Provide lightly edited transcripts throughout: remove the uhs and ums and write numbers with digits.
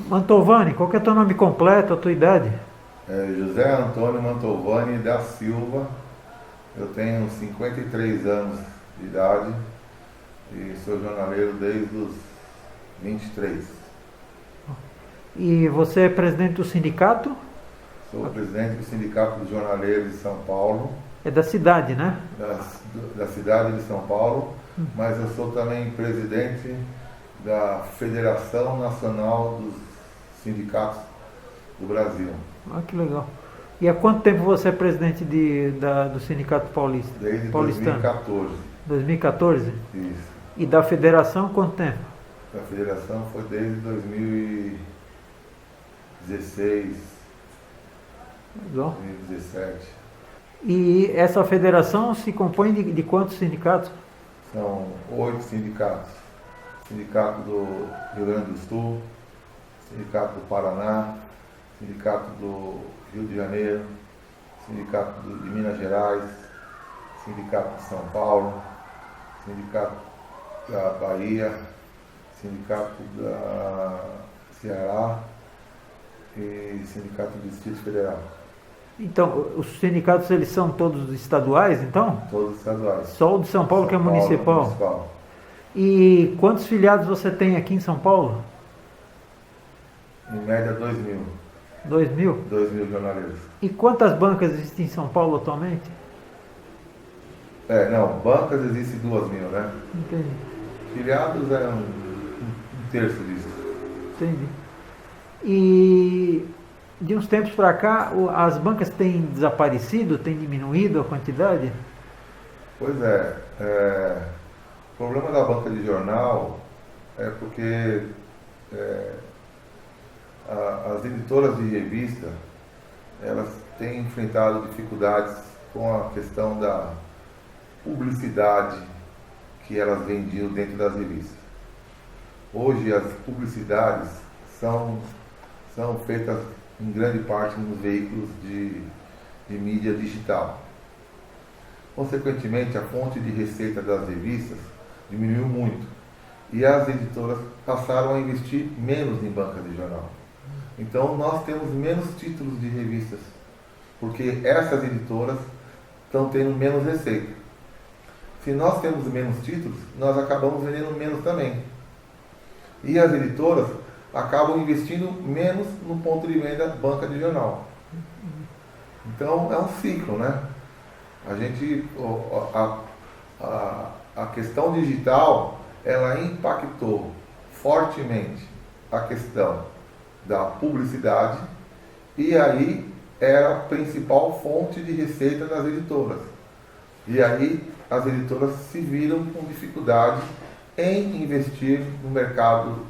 Mantovani, qual que é teu nome completo, a tua idade? José Antônio Mantovani da Silva. Eu tenho 53 anos de idade e sou jornaleiro desde os 23. E você é presidente do sindicato? Sou presidente do Sindicato dos Jornaleiros de São Paulo, É da cidade, né? da cidade de São Paulo, mas eu sou também presidente da Federação Nacional dos Sindicatos do Brasil. Ah, que legal. E há quanto tempo você é presidente do Sindicato Paulista? Desde Paulistano? 2014. 2014? Isso. E da federação, quanto tempo? A federação foi desde 2016, Legal. 2017. E essa federação se compõe de quantos sindicatos? São 8 sindicatos. Sindicato do Rio Grande do Sul, Sindicato do Paraná, Sindicato do Rio de Janeiro, Sindicato de Minas Gerais, Sindicato de São Paulo, Sindicato da Bahia, Sindicato da Ceará e Sindicato do Distrito Federal. Então, os sindicatos eles são todos estaduais, então? Todos estaduais. Só o de São Paulo que é São Paulo, municipal. E quantos filiados você tem aqui em São Paulo? Em média 2.000. 2.000? 2.000 jornaleiros. E quantas bancas existem em São Paulo atualmente? Não, bancas existem 2.000, né? Entendi. Filiados é um terço disso. Entendi. E de uns tempos para cá, as bancas têm desaparecido, têm diminuído a quantidade? Pois o problema da banca de jornal é porque as editoras de revista, elas têm enfrentado dificuldades com a questão da publicidade que elas vendiam dentro das revistas. Hoje as publicidades são feitas em grande parte nos veículos de mídia digital. Consequentemente, a fonte de receita das revistas diminuiu muito e as editoras passaram a investir menos em banca de jornal. Então nós temos menos títulos de revistas, porque essas editoras estão tendo menos receita. Se nós temos menos títulos, nós acabamos vendendo menos também. E as editoras acabam investindo menos no ponto de venda banca de jornal. Então é um ciclo, né? A questão digital, ela impactou fortemente a questão da publicidade e aí era a principal fonte de receita das editoras. E aí as editoras se viram com dificuldade em investir no mercado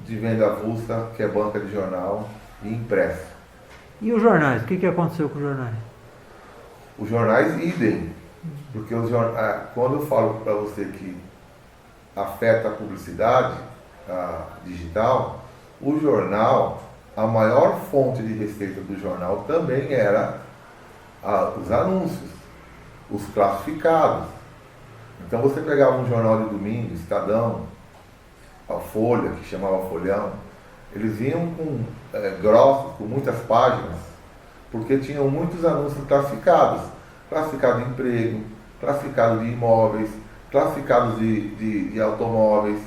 de venda avulsa, que é banca de jornal e impresso. E os jornais? O que aconteceu com os jornais? Os jornais idem, porque quando eu falo para você que afeta a publicidade digital, o jornal, a maior fonte de receita do jornal também era os anúncios, os classificados. Então você pegava um jornal de domingo, Estadão, a Folha, que chamava Folhão, eles vinham grossos, com muitas páginas, porque tinham muitos anúncios classificados. Classificado de emprego, classificado de imóveis, classificados de automóveis,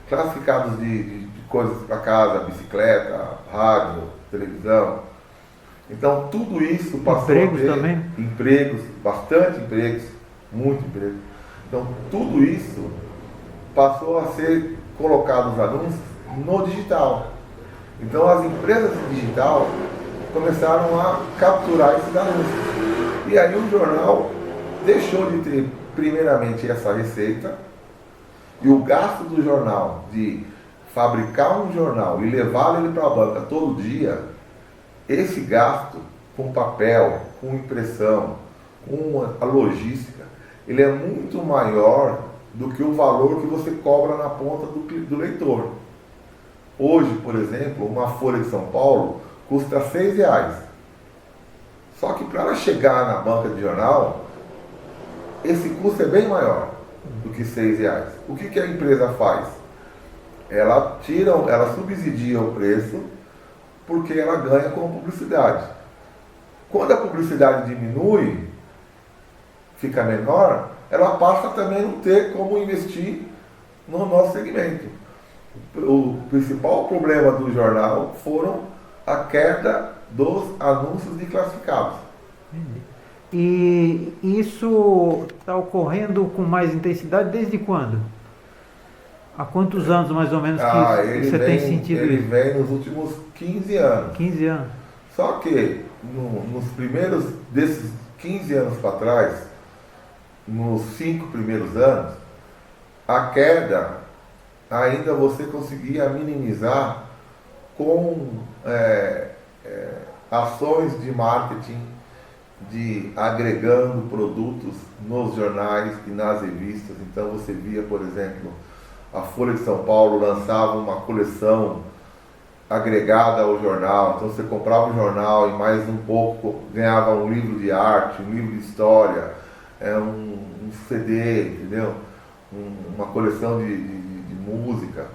classificados de coisas para casa, bicicleta, rádio, televisão. Então tudo isso passou empregos a ter também? Empregos, bastante empregos, muito emprego. Então tudo isso passou a ser colocado os anúncios no digital. Então as empresas de digital começaram a capturar esses anúncios. E aí o jornal deixou de ter primeiramente essa receita e o gasto do jornal de fabricar um jornal e levá-lo para a banca todo dia, esse gasto com papel, com impressão, com a logística, ele é muito maior do que o valor que você cobra na ponta do leitor. Hoje, por exemplo, uma folha de São Paulo custa R$6. Só que para ela chegar na banca de jornal, esse custo é bem maior do que R$6. O que a empresa faz? ela subsidia o preço porque ela ganha com publicidade. Quando a publicidade diminui, fica menor, ela passa também a não ter como investir no nosso segmento. O principal problema do jornal foram a queda dos anúncios de classificados. E isso está ocorrendo com mais intensidade desde quando? Há quantos anos mais ou menos que você tem sentido ele isso? Ele vem nos últimos 15 anos. 15 anos. Só que nos primeiros desses 15 anos para trás, nos 5 primeiros anos, a queda ainda você conseguia minimizar com ações de marketing, de agregando produtos nos jornais e nas revistas. Então você via, por exemplo, a Folha de São Paulo lançava uma coleção agregada ao jornal. Então você comprava o jornal e mais um pouco ganhava um livro de arte, um livro de história, um CD, entendeu? Uma coleção de música.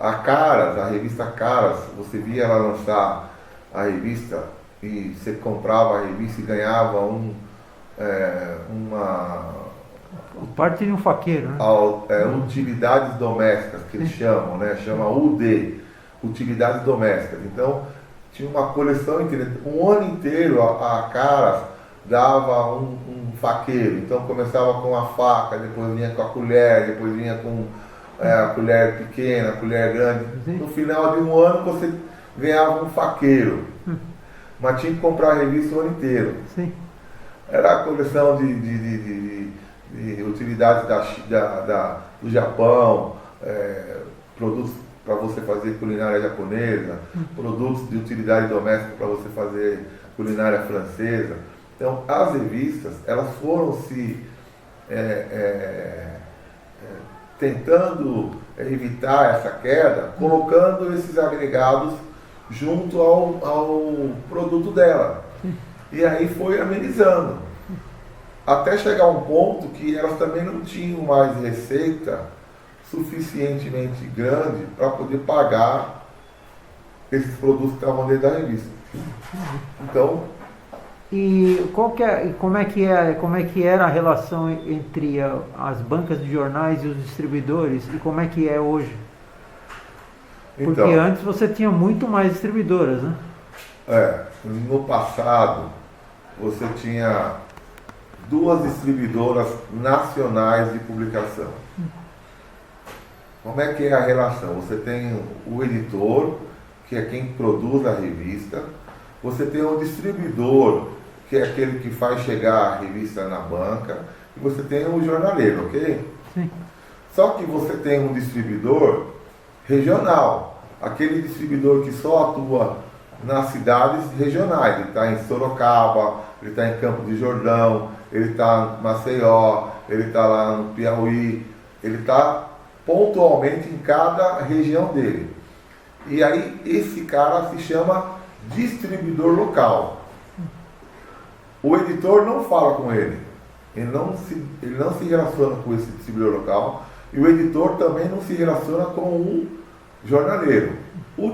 A Caras, a revista Caras, você via ela lançar a revista e você comprava a revista e ganhava parte de um faqueiro, né? Utilidades domésticas, que eles chamam, né? Chama UD, utilidades domésticas. Então, tinha uma coleção inteira. Um ano inteiro a Caras dava um faqueiro. Então, começava com a faca, depois vinha com a colher, depois vinha com a colher pequena, a colher grande. No final de um ano, você ganhava um faqueiro. Mas tinha que comprar a revista o ano inteiro. Sim. Era a coleção de utilidades do Japão, produtos para você fazer culinária japonesa, produtos de utilidade doméstica para você fazer culinária francesa. Então, as revistas, elas foram se tentando evitar essa queda, colocando esses agregados junto ao produto dela. E aí foi amenizando. Até chegar a um ponto que elas também não tinham mais receita suficientemente grande para poder pagar esses produtos que estavam dentro da revista. Então... E como é que era a relação entre as bancas de jornais e os distribuidores e como é que é hoje? Porque então, antes você tinha muito mais distribuidoras, né? No passado você tinha 2 distribuidoras nacionais de publicação. Como é que é a relação? Você tem o editor, que é quem produz a revista. Você tem o distribuidor, que é aquele que faz chegar a revista na banca. E você tem o jornaleiro, ok? Sim. Só que você tem um distribuidor regional. Aquele distribuidor que só atua nas cidades regionais. Ele está em Sorocaba, ele está em Campos de Jordão, ele está em Maceió, ele está lá no Piauí. Ele está pontualmente em cada região dele. E aí esse cara se chama distribuidor local. O editor não fala com ele. Ele não se relaciona com esse distribuidor local. E o editor também não se relaciona com um jornaleiro. O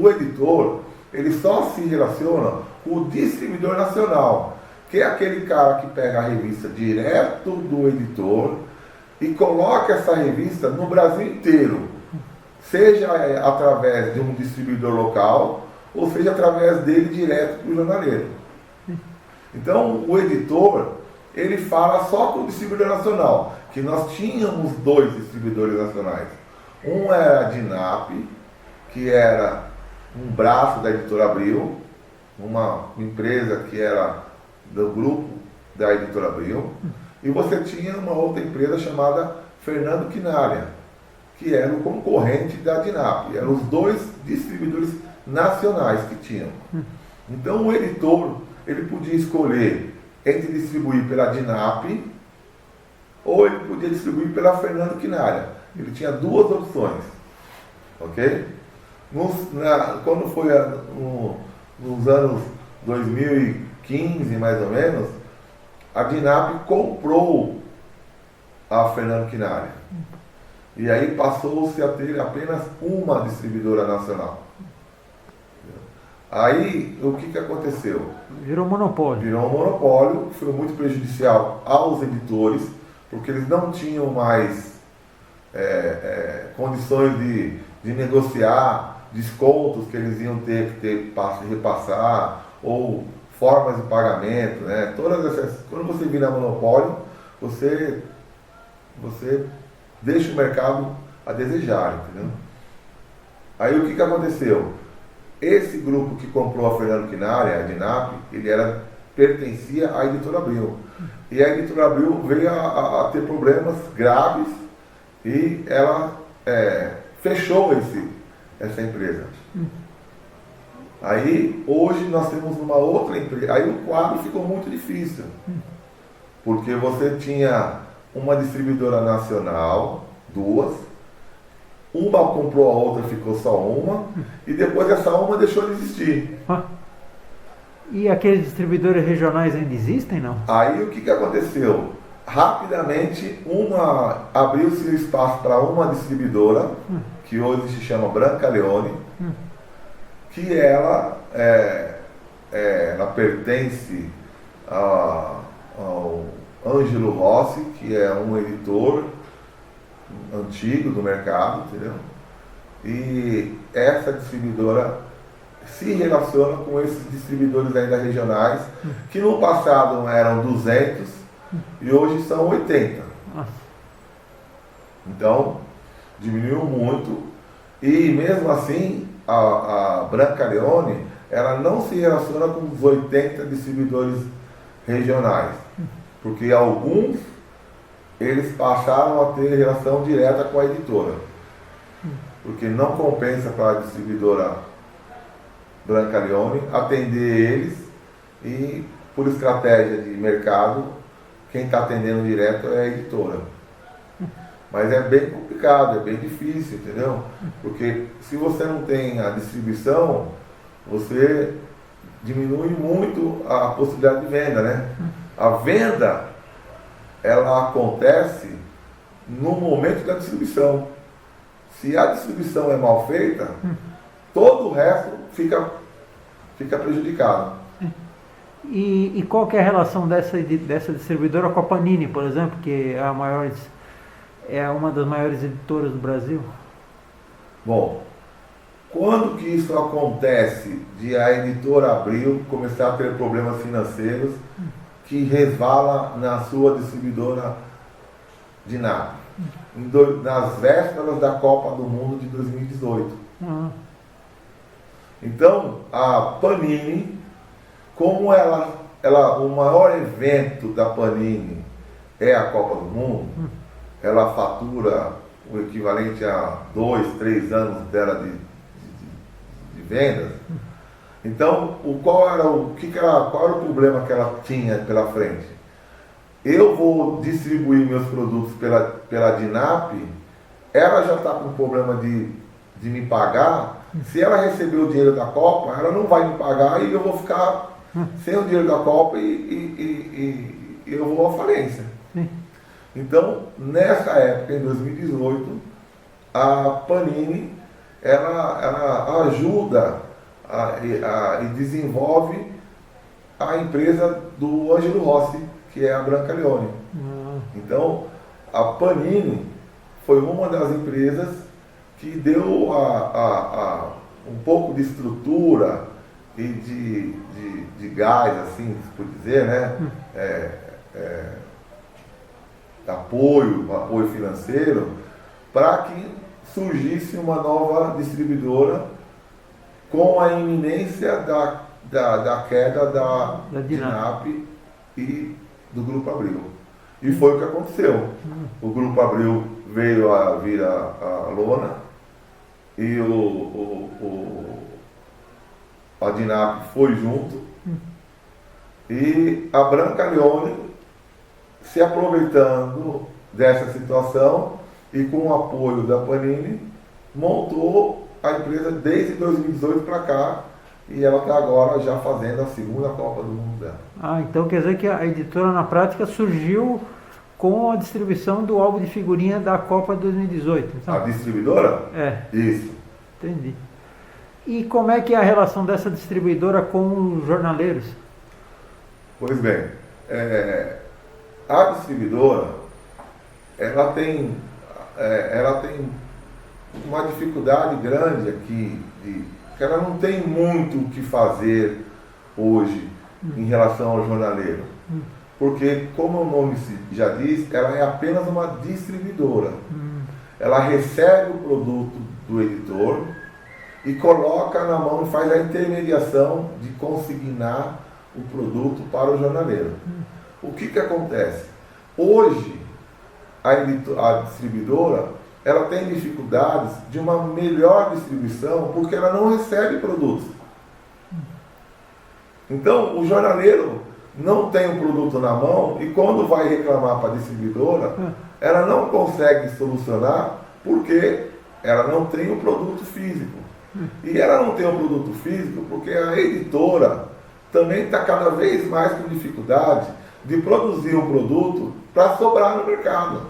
editor, ele só se relaciona com o distribuidor nacional, que é aquele cara que pega a revista direto do editor e coloca essa revista no Brasil inteiro, seja através de um distribuidor local, ou seja através dele direto para o jornaleiro. Então, o editor, ele fala só com o distribuidor nacional, que nós tínhamos 2 distribuidores nacionais. Um era a DINAP, que era um braço da Editora Abril, uma empresa que era do grupo da Editora Abril, e você tinha uma outra empresa chamada Fernando Quinalha, que era o concorrente da DINAP. Eram os 2 distribuidores nacionais que tinham. Então o editor, ele podia escolher entre distribuir pela DINAP ou ele podia distribuir pela Fernando Quinalha. Ele tinha 2 opções. Ok? Quando foi nos anos 2015, mais ou menos, a DINAP comprou a Fernando Quinalha. E aí passou-se a ter apenas uma distribuidora nacional. Aí, o que aconteceu? Virou monopólio. Virou um monopólio, que foi muito prejudicial aos editores, porque eles não tinham mais condições de negociar descontos que eles iam ter que repassar, ou formas de pagamento, né? Todas essas, quando você vira monopólio, você deixa o mercado a desejar, entendeu? Aí o que aconteceu? Esse grupo que comprou a Fernando Quinari, a DINAP, pertencia à Editora Abril. E a Editora Abril veio a ter problemas graves e ela fechou essa empresa. Aí, hoje, nós temos uma outra empresa. Aí o quadro ficou muito difícil. Porque você tinha uma distribuidora nacional, duas. Uma comprou a outra, ficou só uma. E depois essa uma deixou de existir. E aqueles distribuidores regionais ainda existem, não? Aí o que aconteceu? Rapidamente, abriu-se o espaço para uma distribuidora, que hoje se chama Brancaleone, que ela pertence ao Ângelo Rossi, que é um editor antigo do mercado, entendeu? E essa distribuidora se relaciona com esses distribuidores ainda regionais, que no passado eram 200 e hoje são 80. Então, diminuiu muito. E mesmo assim, a Brancaleone, ela não se relaciona com os 80 distribuidores regionais, porque alguns eles passaram a ter relação direta com a editora, porque não compensa para a distribuidora Brancaleone atender eles, e por estratégia de mercado, quem está atendendo direto é a editora. Mas é bem complicado, é bem difícil, entendeu? Porque se você não tem a distribuição, você diminui muito a possibilidade de venda, né? A venda, ela acontece no momento da distribuição. Se a distribuição é mal feita, todo o resto fica prejudicado. E qual que é a relação dessa distribuidora com a Panini, por exemplo, que é uma das maiores editoras do Brasil? Bom, quando que isso acontece de a Editora Abril começar a ter problemas financeiros que resvala na sua distribuidora DINAP? Nas vésperas da Copa do Mundo de 2018. Então, a Panini, como o maior evento da Panini é a Copa do Mundo, ela fatura o equivalente a 2, 3 anos dela de vendas. Então, qual era o problema que ela tinha pela frente? Eu vou distribuir meus produtos pela DINAP, ela já está com problema de me pagar. Se ela receber o dinheiro da Copa, ela não vai me pagar e eu vou ficar sem o dinheiro da Copa e eu vou à falência. Então, nessa época, em 2018, a Panini ela ajuda e desenvolve a empresa do Ângelo Rossi, que é a Brancaleone. Então, a Panini foi uma das empresas que deu um pouco de estrutura e de gás, assim, se por dizer, né? Apoio financeiro, para que surgisse uma nova distribuidora com a iminência da queda da DINAP e do Grupo Abril. E foi o que aconteceu. O Grupo Abril veio a vir a lona e a DINAP foi junto, e a Brancaleone, se aproveitando dessa situação e com o apoio da Panini, montou a empresa desde 2018 para cá, e ela está agora já fazendo a segunda Copa do Mundo dela. Então quer dizer que a editora na prática surgiu com a distribuição do álbum de figurinha da Copa 2018. Então, A distribuidora? é, Isso. entendi. E como é que é a relação dessa distribuidora com os jornaleiros? Pois bem, a distribuidora, ela tem uma dificuldade grande aqui, que ela não tem muito o que fazer hoje em relação ao jornaleiro. Porque, como o nome já diz, ela é apenas uma distribuidora. Ela recebe o produto do editor e coloca na mão, faz a intermediação de consignar o produto para o jornaleiro. O que acontece? Hoje, a distribuidora, ela tem dificuldades de uma melhor distribuição porque ela não recebe produtos. Então, o jornaleiro não tem o produto na mão e quando vai reclamar para a distribuidora, ela não consegue solucionar porque ela não tem o produto físico. E ela não tem o produto físico porque a editora também está cada vez mais com dificuldade de produzir um produto para sobrar no mercado.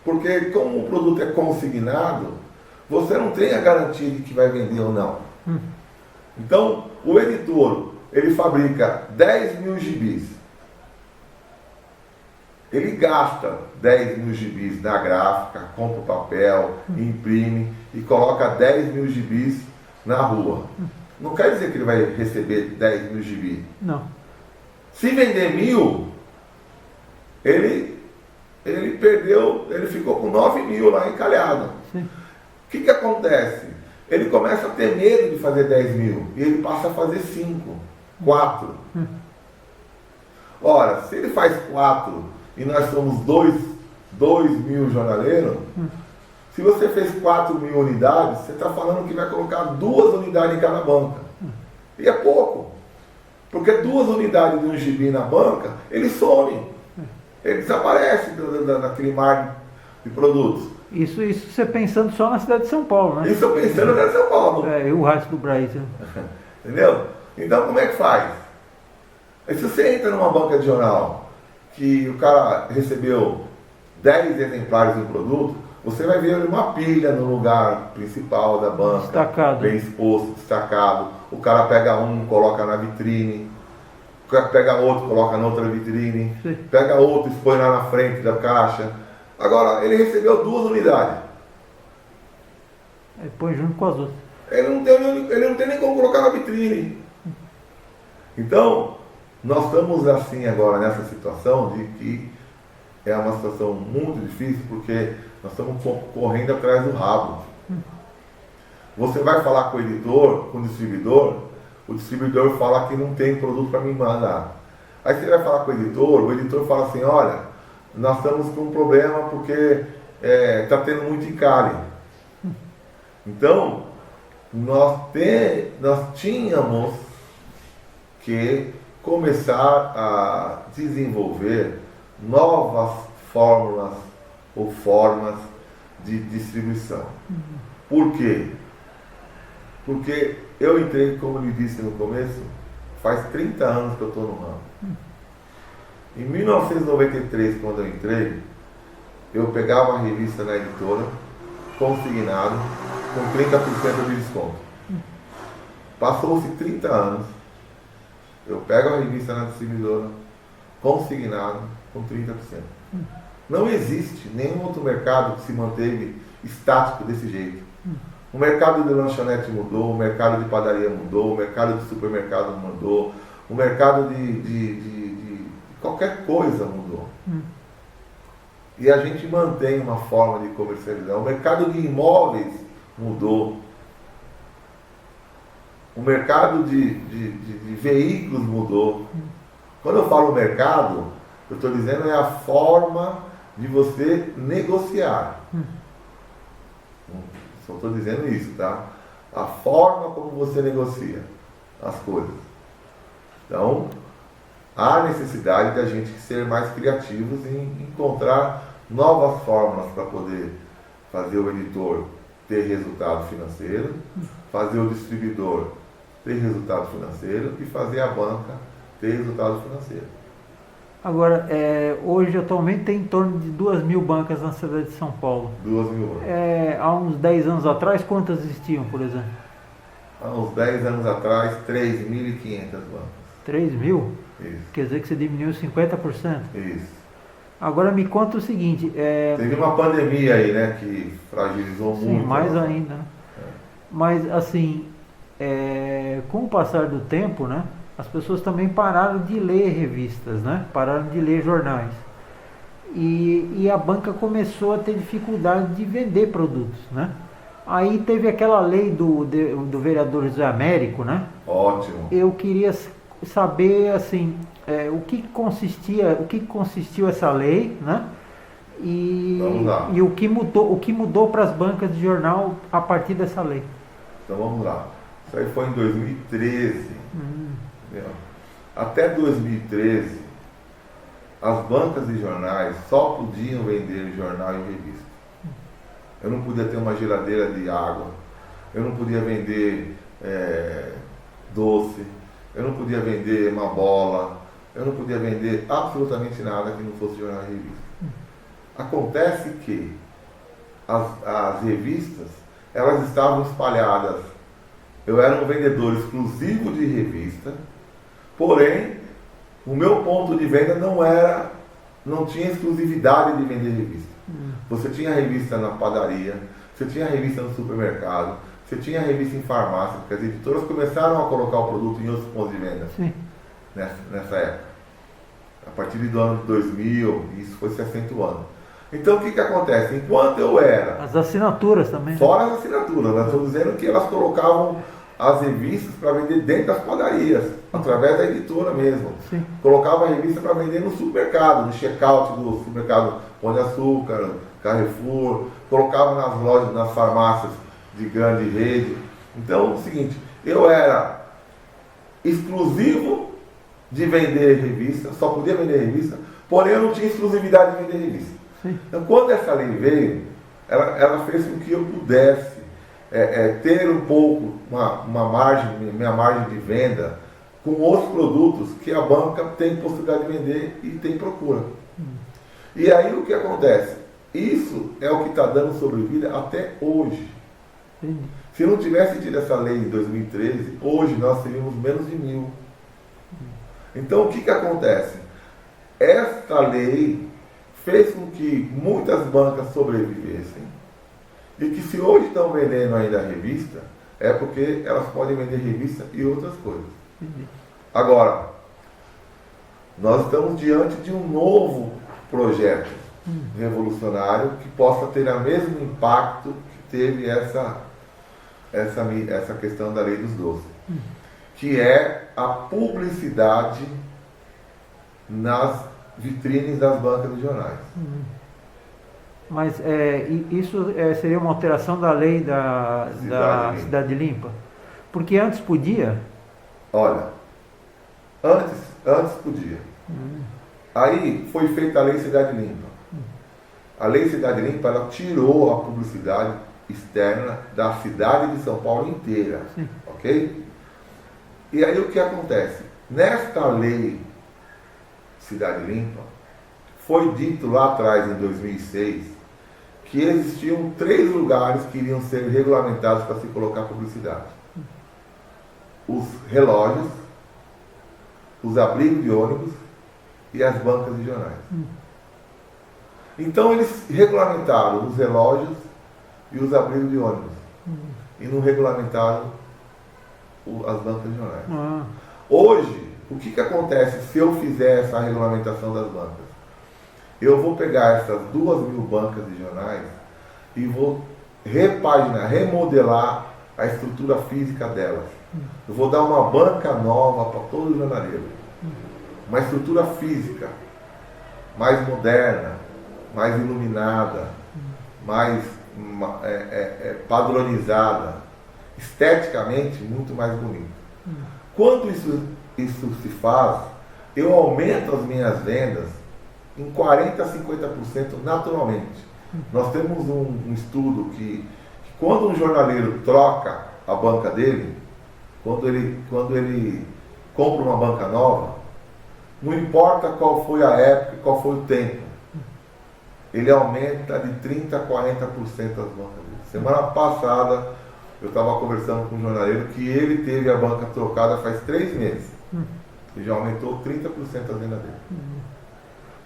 Porque como o produto é consignado, você não tem a garantia de que vai vender ou não. Então, o editor, ele fabrica 10 mil gibis. Ele gasta 10 mil gibis na gráfica, compra o papel, imprime e coloca 10 mil gibis na rua. Não quer dizer que ele vai receber 10 mil gibis. Não. Se vender 1000, ele perdeu, ele ficou com 9 mil lá encalhado. Sim. O que acontece? Ele começa a ter medo de fazer 10 mil e ele passa a fazer 5, 4. Ora, se ele faz 4 e nós somos 2 mil jornaleiros, se você fez 4 mil unidades, você está falando que vai colocar 2 unidades em cada banca. E é pouco. Porque 2 unidades de um gibi na banca, ele some. Ele desaparece daquele mar de produtos. Isso você pensando só na cidade de São Paulo, né? Isso eu pensando na São Paulo. E o resto do Brasil. Entendeu? Então como é que faz? Se você entra numa banca de jornal que o cara recebeu 10 exemplares do produto, você vai ver uma pilha no lugar principal da banca. Destacado. Bem exposto, destacado. O cara pega um, coloca na vitrine. O cara pega outro, coloca na outra vitrine. Sim. Pega outro, expõe lá na frente da caixa. Agora, ele recebeu 2 unidades. Aí põe junto com as outras. Ele não tem nem como colocar na vitrine. Então, nós estamos assim agora nessa situação de que é uma situação muito difícil porque nós estamos correndo atrás do rabo. Você vai falar com o editor, com o distribuidor fala que não tem produto para me mandar. Aí você vai falar com o editor fala assim, olha, nós estamos com um problema porque está tendo muito encalhe. Então, nós tínhamos que começar a desenvolver novas fórmulas ou formas de distribuição. Por quê? Porque eu entrei, como eu lhe disse no começo, faz 30 anos que eu estou no ramo. Em 1993, quando eu entrei, eu pegava a revista na editora, consignado, com 30% de desconto. Passou-se 30 anos, eu pego a revista na distribuidora, consignado, com 30%. Não existe nenhum outro mercado que se manteve estático desse jeito. O mercado de lanchonete mudou, o mercado de padaria mudou, o mercado de supermercado mudou, o mercado de qualquer coisa mudou. E a gente mantém uma forma de comercializar. O mercado de imóveis mudou. O mercado de veículos mudou. Quando eu falo mercado, eu estou dizendo é a forma de você negociar. Só estou dizendo isso, tá? A forma como você negocia as coisas. Então, há necessidade da gente ser mais criativos em encontrar novas formas para poder fazer o editor ter resultado financeiro, fazer o distribuidor ter resultado financeiro e fazer a banca ter resultado financeiro. Agora, hoje atualmente tem em torno de 2.000 bancas na cidade de São Paulo. 2.000 bancas. Há uns 10 anos atrás, quantas existiam, por exemplo? Há uns 10 anos atrás, 3.500 bancas. 3.000? Isso. Quer dizer que você diminuiu 50%? Isso. Agora me conta o seguinte... Teve uma pandemia aí, né, que fragilizou sim, muito. mais ainda. Né? Mas, assim, com o passar do tempo, né, as pessoas também pararam de ler revistas, né? Pararam de ler jornais. E a banca começou a ter dificuldade de vender produtos, né? Aí teve aquela lei do vereador José Américo, né? Ótimo. Eu queria saber, assim, o que consistiu essa lei, né? Vamos lá. E o que mudou para as bancas de jornal a partir dessa lei. Então vamos lá. Isso aí foi em 2013. Até 2013, as bancas de jornais só podiam vender jornal e revista. Eu não podia ter uma geladeira de água, eu não podia vender doce, eu não podia vender uma bola, eu não podia vender absolutamente nada que não fosse jornal e revista. Acontece que as revistas, elas estavam espalhadas. Eu era um vendedor exclusivo de revista, porém, o meu ponto de venda não tinha exclusividade de vender revista. Você tinha revista na padaria, você tinha revista no supermercado, você tinha revista em farmácia, porque as editoras começaram a colocar o produto em outros pontos de venda. Sim. Nessa época. A partir do ano de 2000, isso foi se acentuando. Então, o que acontece? Enquanto eu era... As assinaturas também. Fora as assinaturas, nós estamos dizendo que elas colocavam as revistas para vender dentro das padarias, através da editora mesmo. Sim. Colocava a revista para vender no supermercado, no check-out do supermercado Pão de Açúcar, Carrefour, colocava nas lojas, nas farmácias de grande rede. Então, é o seguinte, eu era exclusivo de vender revista, só podia vender revista, porém eu não tinha exclusividade de vender revista. Sim. Então, quando essa lei veio, ela fez com que eu pudesse ter um pouco, minha margem de venda com outros produtos que a banca tem possibilidade de vender e tem procura. E aí o que acontece? Isso é o que está dando sobrevida até hoje. Entendi. Se não tivesse tido essa lei em 2013, hoje nós teríamos menos de 1.000. Então o que acontece? Esta lei fez com que muitas bancas sobrevivessem e que se hoje estão vendendo ainda a revista, é porque elas podem vender revista e outras coisas. Entendi. Agora, nós estamos diante de um novo projeto revolucionário que possa ter o mesmo impacto que teve essa questão da lei dos doces, que é a publicidade nas vitrines das bancas de jornais. Mas isso seria uma alteração da lei da Cidade Limpa? Porque antes podia? Olha, antes podia. Aí foi feita a lei Cidade Limpa. A lei Cidade Limpa, ela tirou a publicidade externa da cidade de São Paulo inteira. Sim. Ok? E aí o que acontece? Nesta lei Cidade Limpa, foi dito lá atrás, em 2006, que existiam 3 lugares que iriam ser regulamentados para se colocar publicidade: os relógios, os abrigos de ônibus e as bancas de jornais. Então eles regulamentaram os relógios e os abrigos de ônibus e não regulamentaram as bancas de jornais. Hoje, o que acontece se eu fizer essa regulamentação das bancas? Eu vou pegar essas 2.000 bancas de jornais e vou repaginar, remodelar a estrutura física delas. Eu vou dar uma banca nova para todo jornaleiro. Uma estrutura física mais moderna, mais iluminada, mais padronizada, esteticamente muito mais bonita. Quando isso se faz, eu aumento as minhas vendas em 40% a 50% naturalmente. Nós temos um estudo que quando um jornaleiro troca a banca dele, quando ele compra uma banca nova, não importa qual foi a época, qual foi o tempo, ele aumenta de 30% a 40% as bancas dele. Semana passada, eu estava conversando com um jornaleiro que ele teve a banca trocada faz 3 meses. E já aumentou 30% a venda dele.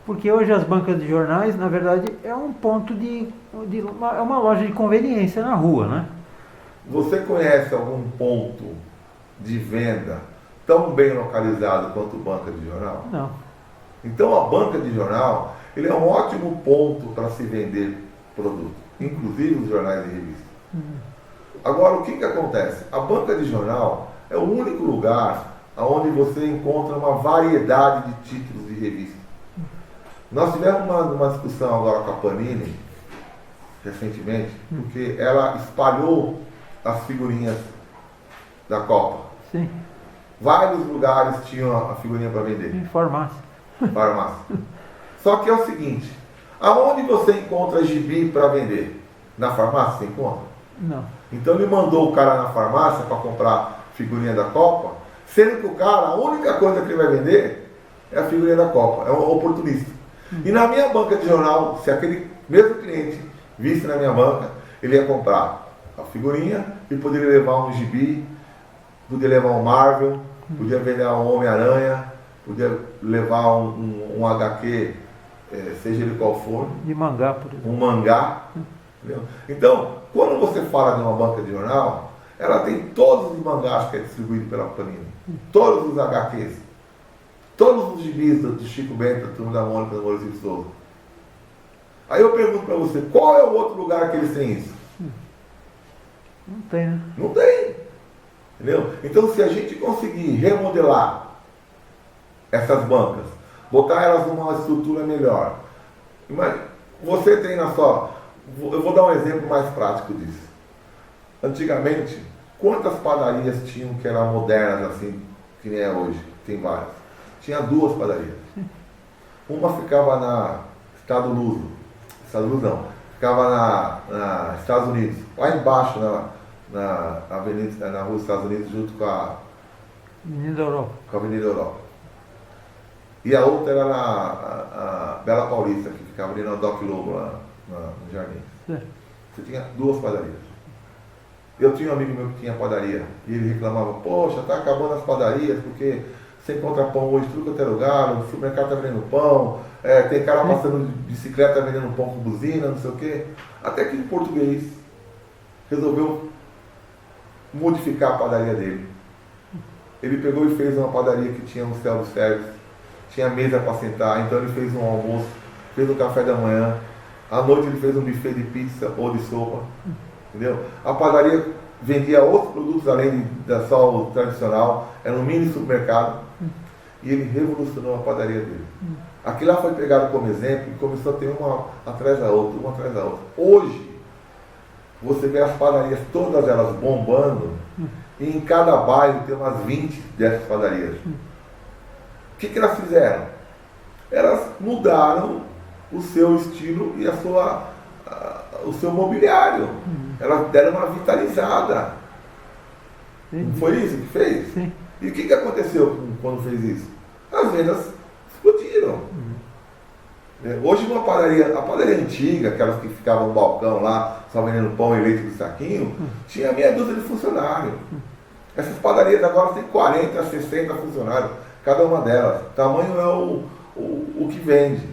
Porque hoje as bancas de jornais, na verdade, é um ponto é uma loja de conveniência na rua, né? Você conhece algum ponto de venda tão bem localizado quanto banca de jornal? Não. Então a banca de jornal, ele é um ótimo ponto para se vender produto, inclusive os jornais e revistas. Agora, o que acontece? A banca de jornal é o único lugar onde você encontra uma variedade de títulos de revista. Nós tivemos uma discussão agora com a Panini, recentemente, porque ela espalhou as figurinhas da Copa. Sim. Vários lugares tinham a figurinha para vender. Em farmácia. Farmácia. Só que é o seguinte, aonde você encontra gibi para vender? Na farmácia você encontra? Não. Então ele mandou o cara na farmácia para comprar figurinha da Copa, sendo que o cara, a única coisa que ele vai vender é a figurinha da Copa, é um oportunista. E na minha banca de jornal, se aquele mesmo cliente visse na minha banca, ele ia comprar a figurinha e poderia levar um gibi, podia levar um Marvel, podia vender um Homem-Aranha, podia levar um HQ, seja ele qual for. De mangá, por exemplo. Um mangá. Entendeu? Então, quando você fala de uma banca de jornal, ela tem todos os mangás que é distribuído pela Panini, todos os HQs, todos os gibis do Chico Bento, da Turma da Mônica, do Maurício de Souza. Aí eu pergunto para você, qual é o outro lugar que eles têm isso? Não tem, né? Não tem. Entendeu? Então, se a gente conseguir remodelar essas bancas, botar elas numa estrutura melhor, você tem na sua... Eu vou dar um exemplo mais prático disso. Antigamente, quantas padarias tinham que eram modernas assim, que nem é hoje? Tem várias. Tinha 2 padarias. Uma ficava na Estado Luso. Estado Luso não. Ficava na Estados Unidos. Lá embaixo, na avenida, na rua dos Estados Unidos, junto com a Avenida Europa. Com a Avenida Europa. E a outra era a Bela Paulista, que ficava ali na Doc Lobo, lá no Jardim. Você tinha 2 padarias. Eu tinha um amigo meu que tinha padaria e ele reclamava, poxa, tá acabando as padarias porque você encontra pão hoje tudo quanto é lugar, o supermercado tá vendendo pão, tem cara passando de bicicleta vendendo pão com buzina, não sei o quê. Até que o português resolveu modificar a padaria dele. Ele pegou e fez uma padaria que tinha um self-service, tinha mesa para sentar, então ele fez um almoço, fez um café da manhã, à noite ele fez um buffet de pizza ou de sopa. Entendeu? A padaria vendia outros produtos além da só o tradicional, era um mini supermercado e ele revolucionou a padaria dele. Aquilo lá foi pegado como exemplo e começou a ter uma atrás da outra, uma atrás da outra. Hoje, você vê as padarias todas elas bombando e em cada bairro tem umas 20 dessas padarias. O que elas fizeram? Elas mudaram o seu estilo e o seu mobiliário. Elas deram uma vitalizada. Não foi isso que fez? Sim. E o que aconteceu quando fez isso? As vendas explodiram. Hoje a padaria antiga, aquelas que ficavam no balcão lá, só vendendo pão e leite do saquinho, tinha meia dúzia de funcionários. Essas padarias agora têm 40, 60 funcionários, cada uma delas. O tamanho é o que vende.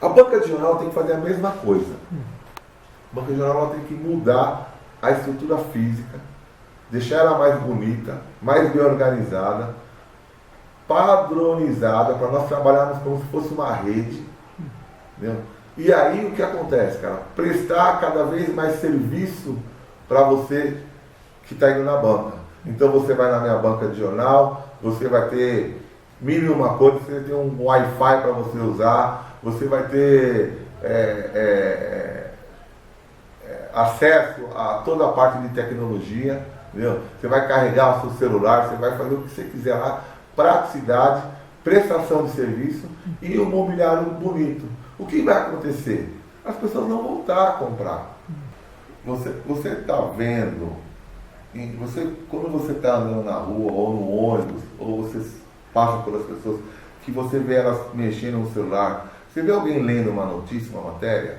A banca de jornal tem que fazer a mesma coisa. A banca de jornal tem que mudar a estrutura física, deixar ela mais bonita, mais bem organizada, padronizada, para nós trabalharmos como se fosse uma rede. Entendeu? E aí o que acontece, cara? Prestar cada vez mais serviço para você que está indo na banca. Então você vai na minha banca de jornal, você vai ter mil e uma coisa, você vai ter um Wi-Fi para você usar, você vai ter acesso a toda a parte de tecnologia, entendeu? Você vai carregar o seu celular, você vai fazer o que você quiser lá, praticidade, prestação de serviço e um mobiliário bonito. O que vai acontecer? As pessoas não vão voltar a comprar. Você está vendo, quando você está andando na rua ou no ônibus, ou você passa pelas pessoas que você vê elas mexendo no celular. Você vê alguém lendo uma notícia, uma matéria?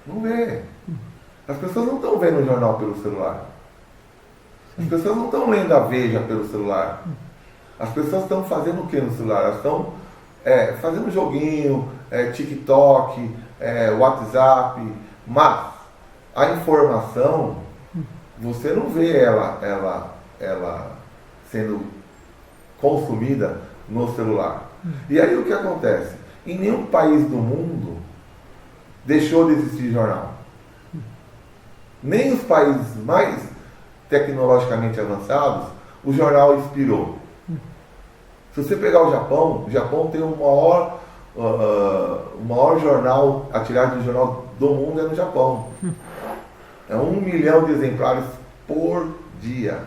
Não vê. As pessoas não estão vendo o jornal pelo celular. As pessoas não estão lendo a Veja pelo celular. As pessoas estão fazendo o que no celular? Elas estão fazendo joguinho, TikTok, WhatsApp, mas a informação, você não vê ela sendo consumida no celular. E aí o que acontece? Em nenhum país do mundo deixou de existir jornal. Nem os países mais tecnologicamente avançados, o jornal inspirou. Se você pegar o Japão tem o maior jornal, a tiragem de jornal do mundo é no Japão. É 1 milhão de exemplares por dia.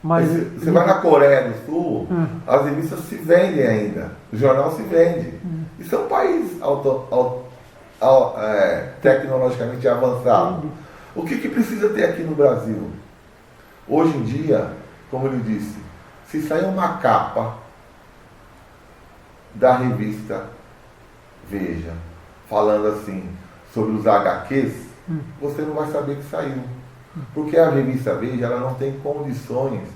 Mas você vai na Coreia do Sul, as revistas se vendem ainda, o jornal se vende. E são países tecnologicamente avançados. O que precisa ter aqui no Brasil? Hoje em dia, como ele disse, se sair uma capa da revista Veja, falando assim, sobre os HQs, você não vai saber que saiu. Porque a revista Veja, ela não tem condições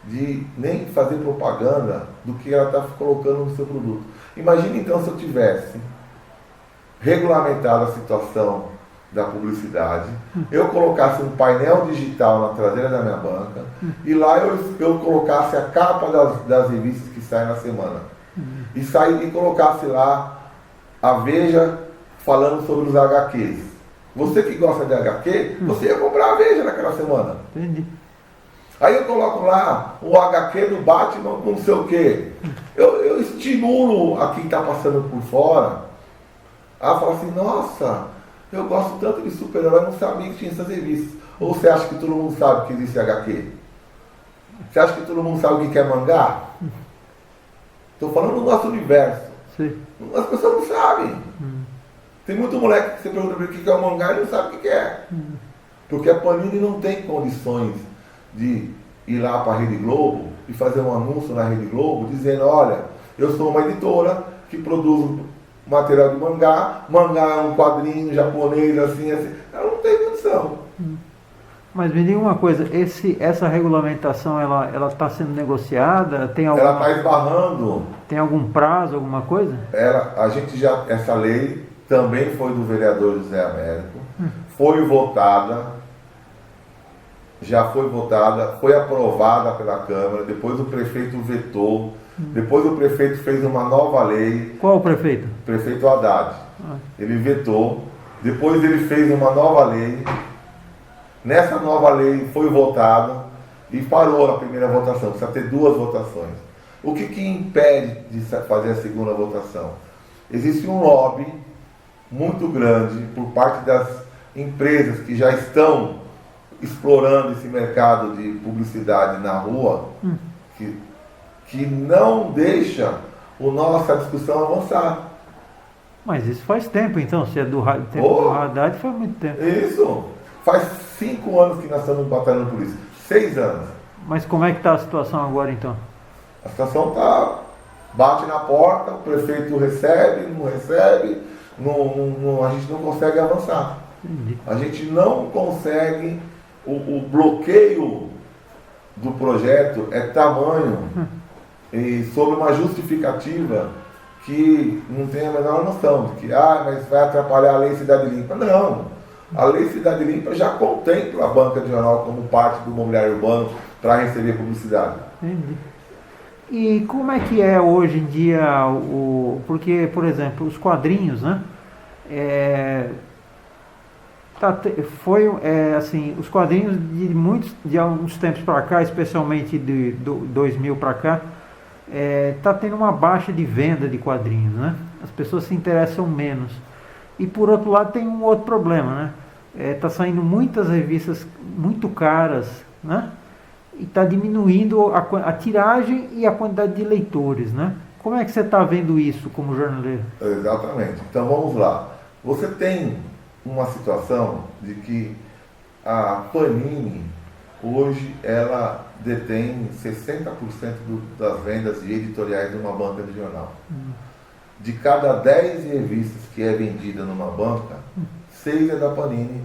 de nem fazer propaganda do que ela está colocando no seu produto. Imagine então se eu tivesse regulamentado a situação da publicidade, eu colocasse um painel digital na traseira da minha banca e lá eu colocasse a capa das revistas que saem na semana e colocasse lá a Veja falando sobre os HQs. Você que gosta de HQ, você ia comprar a Veja naquela semana. Entendi. Aí eu coloco lá o HQ do Batman com não sei o quê. Eu estimulo a quem está passando por fora a falar assim, nossa, eu gosto tanto de super-herói, não sabia que tinha essas revistas. Ou você acha que todo mundo sabe que existe HQ? Você acha que todo mundo sabe o que é mangá? Estou falando do nosso universo. Sim. As pessoas não sabem. Tem muito moleque que você pergunta para ele o que é um mangá e não sabe o que é. Porque a Panini não tem condições de ir lá para a Rede Globo e fazer um anúncio na Rede Globo dizendo, olha, eu sou uma editora que produz material de mangá é um quadrinho japonês, assim. Ela não tem condição. Mas me diga uma coisa, essa regulamentação, ela está sendo negociada? Tem alguma, ela está esbarrando. Tem algum prazo, alguma coisa? Essa lei também foi do vereador José Américo, foi votada, foi aprovada pela Câmara, depois o prefeito vetou, depois o prefeito fez uma nova lei. Qual o prefeito? O prefeito Haddad. Ele vetou, depois ele fez uma nova lei, nessa nova lei foi votada e parou a primeira votação, precisa ter 2 votações. O que impede de fazer a segunda votação? Existe um lobby muito grande por parte das empresas que já estão explorando esse mercado de publicidade na rua, que não deixa a nossa discussão avançar. Mas isso faz tempo, então, se é do tempo do Haddad, faz muito tempo. Isso, faz 5 anos que nós estamos batalhando por isso, 6 anos. Mas como é que está a situação agora, então? A situação está, bate na porta, o prefeito recebe, não recebe, a gente não consegue avançar. Entendi. A gente não consegue, o bloqueio do projeto é tamanho e sob uma justificativa que não tem a menor noção de que mas vai atrapalhar a Lei Cidade Limpa. Não, a Lei Cidade Limpa já contempla a banca de jornal como parte do mobiliário urbano para receber publicidade. Entendi. E como é que é hoje em dia porque, por exemplo, os quadrinhos, né? Assim, os quadrinhos de alguns tempos para cá, especialmente de 2000 para cá, está tendo uma baixa de venda de quadrinhos, né? As pessoas se interessam menos. E por outro lado tem um outro problema, né? Está saindo muitas revistas muito caras, né? E está diminuindo a tiragem e a quantidade de leitores, né? Como é que você está vendo isso como jornaleiro? Exatamente. Então vamos lá. Você tem uma situação de que a Panini hoje ela detém 60% das vendas de editoriais de uma banca de jornal. De cada 10 revistas que é vendida numa banca, 6 é da Panini,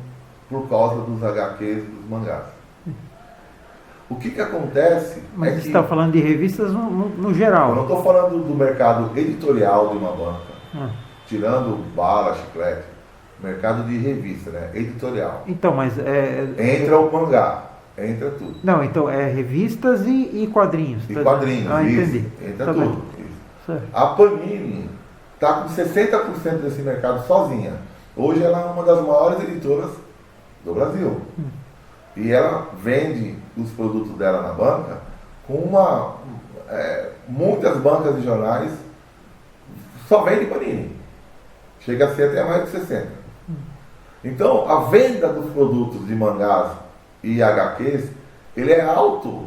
por causa dos HQs e dos mangás. O que acontece Mas é você que... está falando de revistas no Eu geral. não estou falando do mercado editorial de uma banca, tirando bala, chiclete, mercado de revista, né? Editorial. Então, mas Entra o mangá, entra tudo. Não, então é revistas e quadrinhos. E quadrinhos, entendi. isso, entra Tá tudo. bem. Isso. Certo. A Panini está com 60% desse mercado sozinha. Hoje ela é uma das maiores editoras do Brasil. E ela vende os produtos dela na banca com muitas bancas de jornais só vende Panini. Chega a ser até mais de 60. Então, a venda dos produtos de mangás e HQs, ele é alto.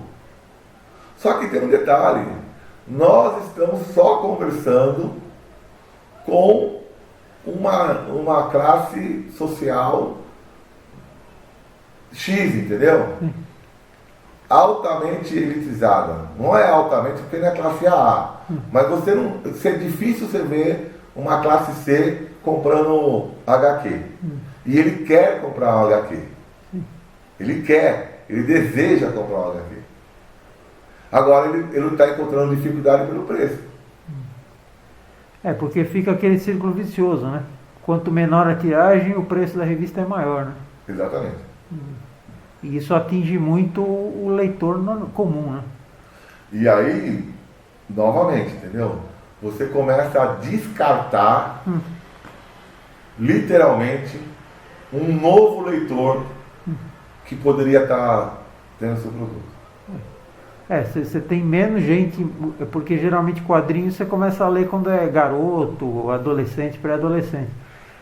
Só que tem um detalhe. Nós estamos só conversando com uma classe social X, entendeu? Altamente elitizada. Não é altamente porque não é classe AA. Mas é difícil você ver uma classe C comprando HQ. E ele quer comprar um HQ. Ele deseja comprar um HQ. Agora ele está encontrando dificuldade pelo preço. Porque fica aquele círculo vicioso, né? Quanto menor a tiragem, o preço da revista é maior, né? Exatamente. E isso atinge muito o leitor comum, né? E aí, novamente, entendeu? Você começa a descartar, literalmente, um novo leitor que poderia estar tendo seu produto. Você tem menos gente, porque geralmente quadrinhos você começa a ler quando é garoto, adolescente, pré-adolescente.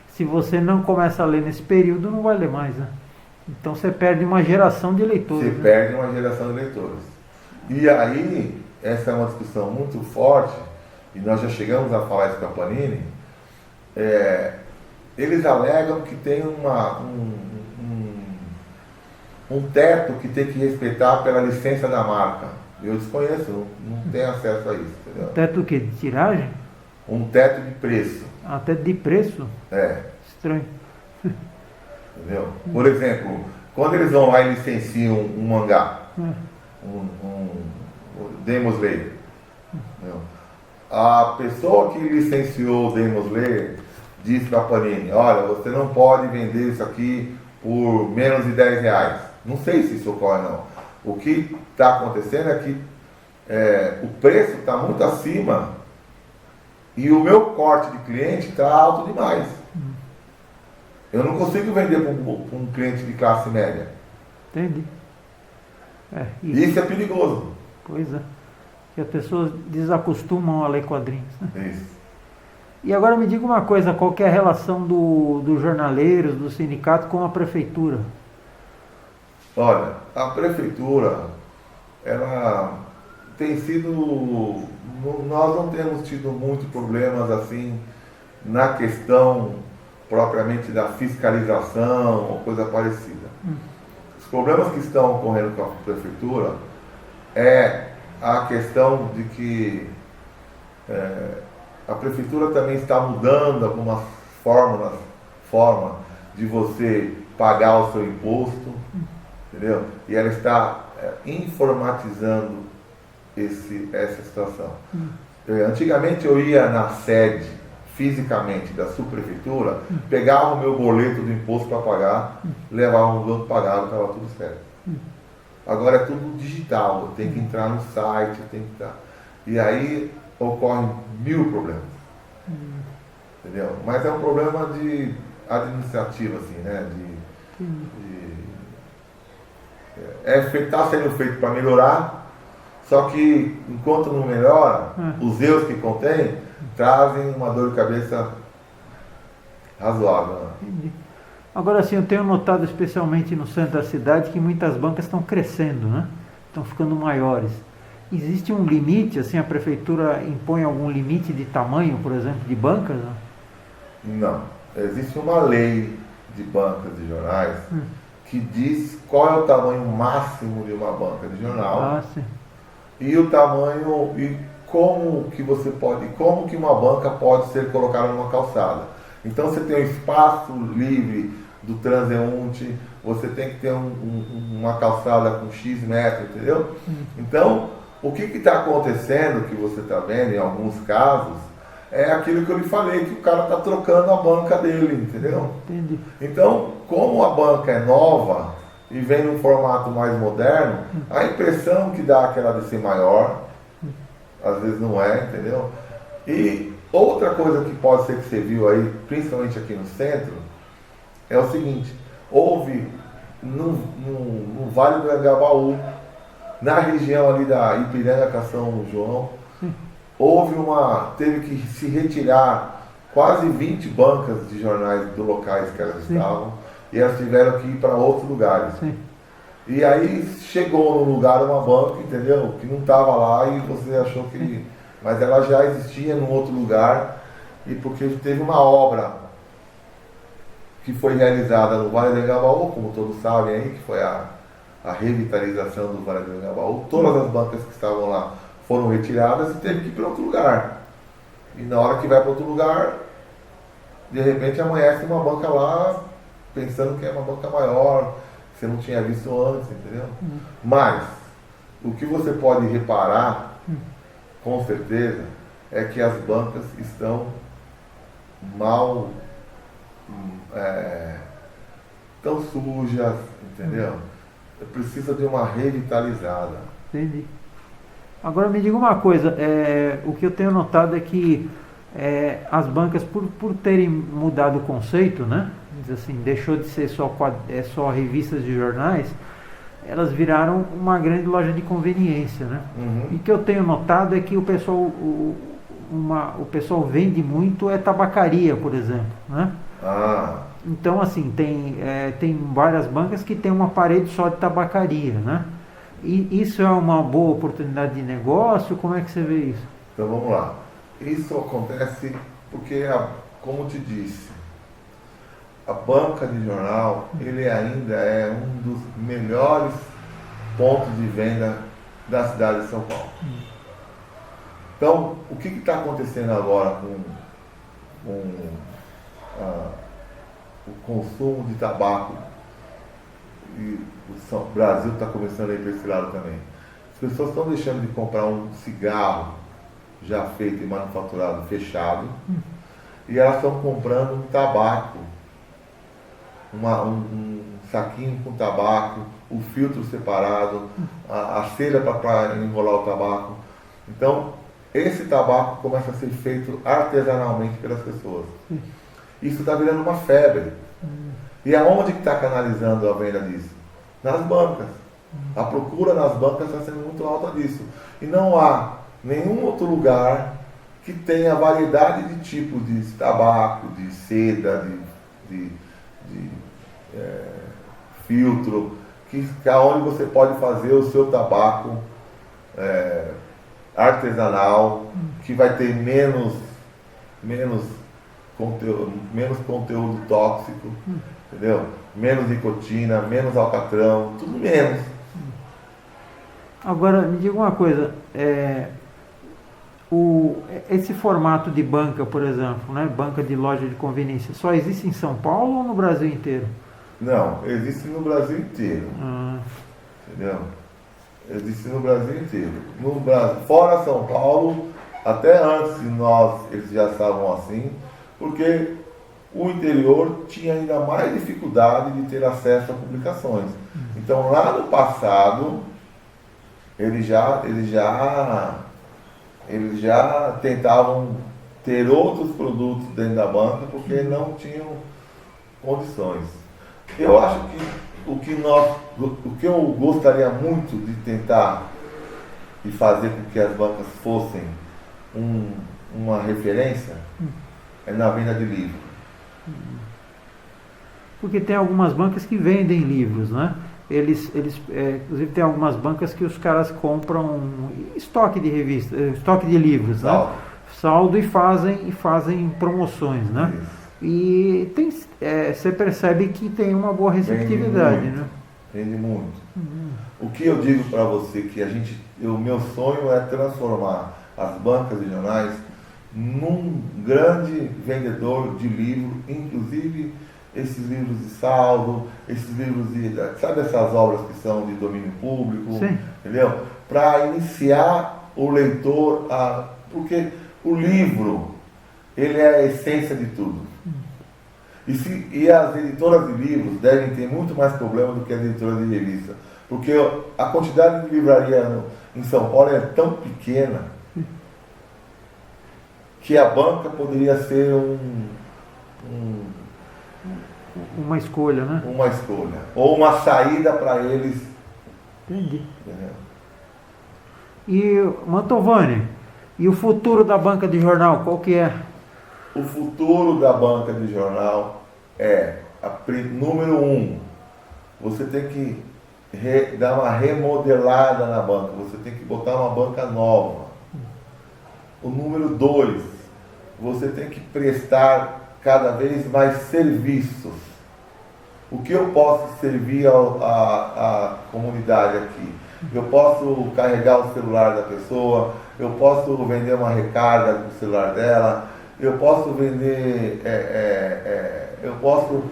Se você não começa a ler nesse período, não vai ler mais, né? Então você perde uma geração de leitores. Você perde uma geração de leitores. E aí, essa é uma discussão muito forte, e nós já chegamos a falar isso com a Panini. Eles alegam que tem um teto que tem que respeitar pela licença da marca. Eu desconheço, não tenho acesso a isso. Entendeu? Teto o quê? De tiragem? Um teto de preço. Teto de preço? Estranho. Entendeu? Por exemplo, quando eles vão lá e licenciam um mangá, um Demon Slayer, a pessoa que licenciou o Demon Slayer disse para a Panini: olha, você não pode vender isso aqui por menos de R$10. Não sei se isso ocorre não. O que está acontecendo é que o preço está muito acima e o meu corte de cliente está alto demais. Eu não consigo vender para um cliente de classe média. Entendi. Isso é perigoso. Pois é. Que as pessoas desacostumam a ler quadrinhos. Né? Isso. E agora me diga uma coisa, qual que é a relação dos jornaleiros, do sindicato com a prefeitura? Olha, a prefeitura, ela tem sido... Nós não temos tido muitos problemas assim na questão propriamente da fiscalização ou coisa parecida. Os problemas que estão ocorrendo com a prefeitura é a questão de que a prefeitura também está mudando algumas formas de você pagar o seu imposto, entendeu? E ela está informatizando essa situação. Antigamente eu ia na sede fisicamente da subprefeitura, pegava o meu boleto do imposto para pagar, levava no banco, pagava, estava tudo certo. Agora é tudo digital, eu tenho que entrar no site, eu tenho que estar. E aí ocorrem 1000 problemas. Entendeu? Mas é um problema de administrativo, assim, né? Está sendo feito para melhorar, só que enquanto não melhora, os erros que contém trazem uma dor de cabeça razoável. Né? Entendi. Agora sim, eu tenho notado especialmente no centro da cidade que muitas bancas estão crescendo, né? Estão ficando maiores. Existe um limite, assim, a prefeitura impõe algum limite de tamanho, por exemplo, de bancas? Não. Existe uma lei de bancas de jornais que diz qual é o tamanho máximo de uma banca de jornal. Ah, sim. E o tamanho e como que uma banca pode ser colocada numa calçada. Então você tem um espaço livre do transeunte, você tem que ter uma calçada com X metros, entendeu? Então, o que está acontecendo, que você está vendo em alguns casos, é aquilo que eu lhe falei, que o cara está trocando a banca dele, entendeu? Entendi. Então, como a banca é nova e vem num formato mais moderno, a impressão que dá é aquela de ser maior, às vezes não é, entendeu? E outra coisa que pode ser que você viu aí, principalmente aqui no centro, é o seguinte: houve no Vale do Engabaú, na região ali da Ipiranga com São João, teve que se retirar quase 20 bancas de jornais dos locais que elas estavam, e elas tiveram que ir para outros lugares. Sim. E aí chegou no lugar uma banca, entendeu? Que não estava lá e você achou que... Mas ela já existia num outro lugar, e porque teve uma obra que foi realizada no Vale do Engabaú, como todos sabem aí, que foi a revitalização do Vale do Engabaú. Todas as bancas que estavam lá foram retiradas e teve que ir para outro lugar. E na hora que vai para outro lugar, de repente amanhece uma banca lá, pensando que é uma banca maior, que você não tinha visto antes, entendeu? Mas, o que você pode reparar, com certeza, é que as bancas estão mal, tão sujas, entendeu? Precisa de uma revitalizada. Entendi. Agora me diga uma coisa, o que eu tenho notado é que as bancas, por terem mudado o conceito, né? Assim, deixou de ser só revistas de jornais, elas viraram uma grande loja de conveniência, né? E o que eu tenho notado é que o pessoal vende muito tabacaria, por exemplo, né? Então, assim, tem várias bancas que tem uma parede só de tabacaria, né? E isso é uma boa oportunidade de negócio? Como é que você vê isso? Então vamos lá. Isso acontece porque, como te disse, a banca de jornal, ele ainda é um dos melhores pontos de venda da cidade de São Paulo. Então, o que está acontecendo agora com o consumo de tabaco? E o Brasil está começando a ir para esse lado também. As pessoas estão deixando de comprar um cigarro já feito e manufaturado, fechado, e elas estão comprando um tabaco, um saquinho com tabaco, o filtro separado, a cera para enrolar o tabaco. Então, esse tabaco começa a ser feito artesanalmente pelas pessoas. Isso está virando uma febre. E aonde que está canalizando a venda disso? Nas bancas. A procura nas bancas está sendo muito alta disso. E não há nenhum outro lugar que tenha variedade de tipos de tabaco, de seda, de filtro, onde você pode fazer o seu tabaco artesanal, que vai ter menos conteúdo tóxico, entendeu? Menos nicotina, menos alcatrão, tudo menos. Agora, me diga uma coisa, esse formato de banca, por exemplo, né, banca de loja de conveniência, só existe em São Paulo ou no Brasil inteiro? Não, existe no Brasil inteiro. Entendeu? Existe no Brasil inteiro. No Brasil, fora São Paulo, até antes de nós, eles já estavam assim, porque o interior tinha ainda mais dificuldade de ter acesso a publicações. Então, lá no passado, eles já tentavam ter outros produtos dentro da banca porque não tinham condições. Eu acho que o que eu gostaria muito de tentar e fazer com que as bancas fossem uma referência é na venda de livros. Porque tem algumas bancas que vendem livros, né? Inclusive tem algumas bancas que os caras compram estoque de revistas, estoque de livros, né? Saldo, e fazem promoções, né? E você percebe que tem uma boa receptividade, Vende muito, né? vende muito. O que eu digo para você que o meu sonho é transformar as bancas de jornais num grande vendedor de livro, inclusive esses livros de saldo, esses livros sabe essas obras que são de domínio público, Sim. entendeu? Para iniciar o leitor porque o livro, ele é a essência de tudo. E as editoras de livros devem ter muito mais problema do que as editoras de revista. Porque a quantidade de livraria em São Paulo é tão pequena que a banca poderia ser uma escolha, né? uma escolha. Ou uma saída para eles. Entendi. Entendeu? E, Mantovani, e o futuro da banca de jornal, qual que é? O futuro da banca de jornal é, número 1, você tem que dar uma remodelada na banca, você tem que botar uma banca nova. O número 2, você tem que prestar cada vez mais serviços. O que eu posso servir à comunidade aqui? Eu posso carregar o celular da pessoa, eu posso vender uma recarga do celular dela, eu posso vender, eu posso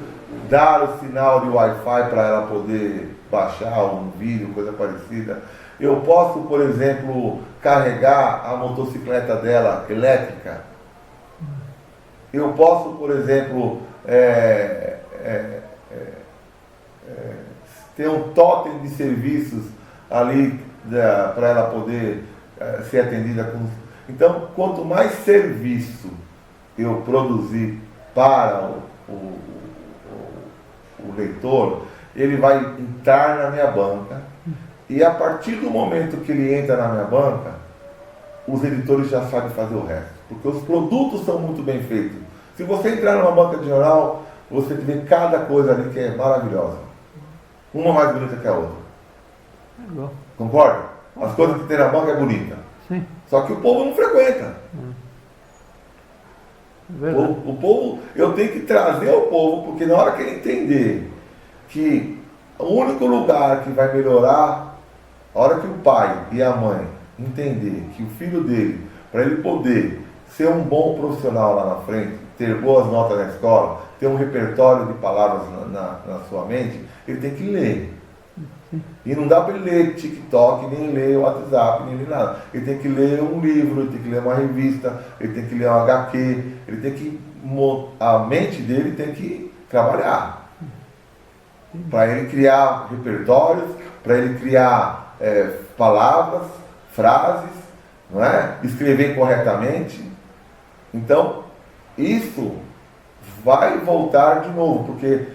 dar o sinal de Wi-Fi para ela poder baixar um vídeo, coisa parecida. Eu posso, por exemplo, carregar a motocicleta dela elétrica. Eu posso, por exemplo, ter um totem de serviços ali para ela poder ser atendida com. Então, quanto mais serviço eu produzir para o leitor, ele vai entrar na minha banca, e a partir do momento que ele entra na minha banca, os editores já sabem fazer o resto, porque os produtos são muito bem feitos. Se você entrar numa banca de jornal, você vê cada coisa ali que é maravilhosa, uma mais bonita que a outra. Legal. Concorda? As coisas que tem na banca é bonita. Sim. Só que o povo não frequenta. Verdade. O povo, eu tenho que trazer o povo, porque na hora que ele entender que o único lugar que vai melhorar, a hora que o pai e a mãe entender que o filho dele, para ele poder ser um bom profissional lá na frente, ter boas notas na escola, ter um repertório de palavras na sua mente, ele tem que ler. E não dá para ele ler TikTok, nem ler WhatsApp, nem ler nada. Ele tem que ler um livro, ele tem que ler uma revista, ele tem que ler um HQ, ele tem que. A mente dele tem que trabalhar. Para ele criar repertórios, para ele criar palavras, frases, não é? Escrever corretamente. Então, isso vai voltar de novo, porque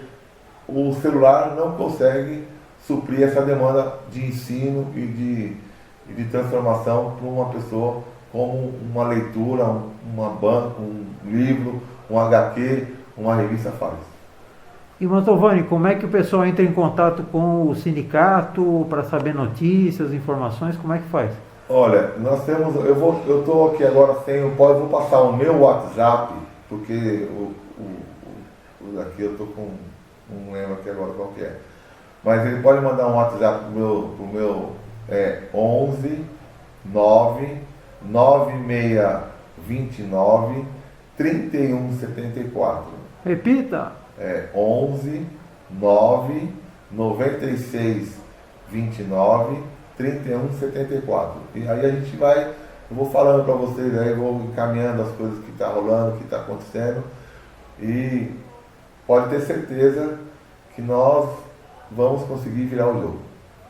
o celular não consegue suprir essa demanda de ensino e de transformação para uma pessoa, como uma leitura, uma banca, um livro, um HQ, uma revista faz. E Mantovani, como é que o pessoal entra em contato com o sindicato para saber notícias, informações, como é que faz? Olha, nós temos, eu estou aqui agora vou passar o meu WhatsApp, porque o daqui eu estou com, não lembro aqui agora qual que é. Mas ele pode mandar um WhatsApp pro meu 11 9 9629 3174. Repita. 11 9 96 29 3174. E aí a gente eu vou falando para vocês aí, vou encaminhando as coisas que está rolando, que está acontecendo, e pode ter certeza que nós vamos conseguir virar o jogo.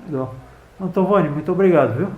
Legal. Mantovani, muito obrigado, viu?